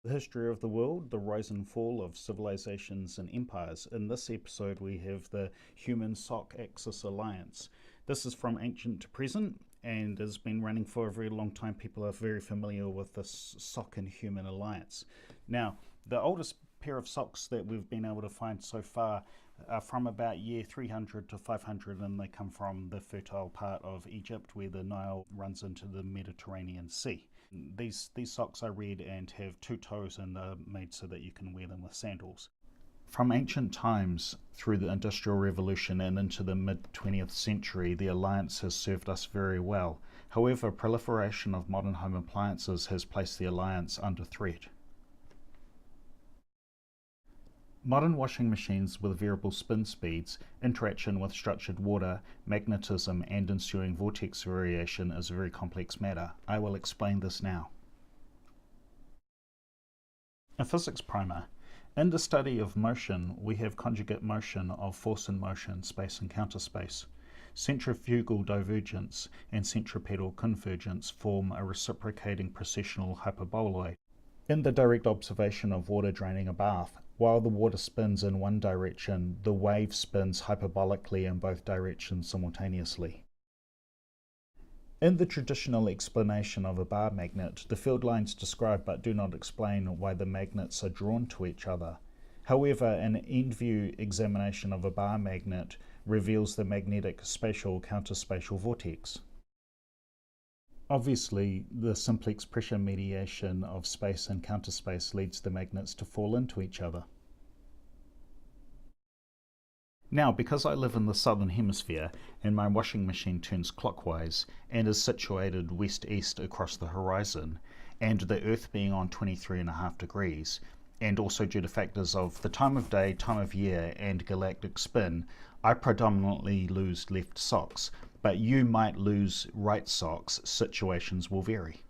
The history of the world, the rise and fall of civilizations and empires. In this episode, we have the Human Sock Axis Alliance. This is from ancient to present and has been running for a very long time. People are very familiar with this sock and human alliance. Now, the oldest pair of socks that we've been able to find so far are from about year 300 to 500, and they come from the fertile part of Egypt where the Nile runs into the Mediterranean Sea. These socks are red and have two toes and are made so that you can wear them with sandals. From ancient times through the Industrial Revolution and into the mid 20th century, the Alliance has served us very well. However, proliferation of modern home appliances has placed the Alliance under threat. Modern washing machines with variable spin speeds, interaction with structured water, magnetism and ensuing vortex variation is a very complex matter. I will explain this now. A physics primer. In the study of motion, we have conjugate motion of force and motion, space and counterspace. Centrifugal divergence and centripetal convergence form a reciprocating precessional hyperboloid. In the direct observation of water draining a bath, while the water spins in one direction, the wave spins hyperbolically in both directions simultaneously. In the traditional explanation of a bar magnet, the field lines describe but do not explain why the magnets are drawn to each other. However, an end-view examination of a bar magnet reveals the magnetic spatial counterspatial vortex. Obviously, the simplex pressure mediation of space and counterspace leads the magnets to fall into each other. Now, because I live in the southern hemisphere and my washing machine turns clockwise and is situated west-east across the horizon, and the Earth being on 23.5 degrees, and also due to factors of the time of day, time of year, and galactic spin, I predominantly lose left socks, but you might lose right socks. Situations will vary.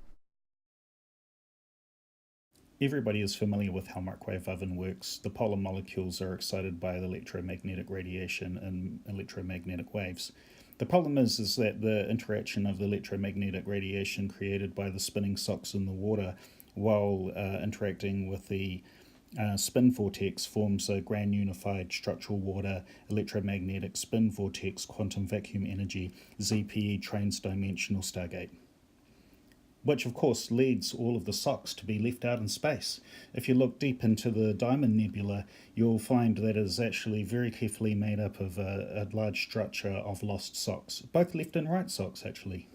Everybody is familiar with how microwave oven works. The polar molecules are excited by the electromagnetic radiation in electromagnetic waves. The problem is that the interaction of the electromagnetic radiation created by the spinning socks in the water while interacting with the spin vortex forms a grand unified structural water electromagnetic spin vortex quantum vacuum energy ZPE transdimensional stargate, which of course leads all of the socks to be left out in space. If you look deep into the Diamond Nebula, you'll find that it is actually very carefully made up of a large structure of lost socks, both left and right socks actually.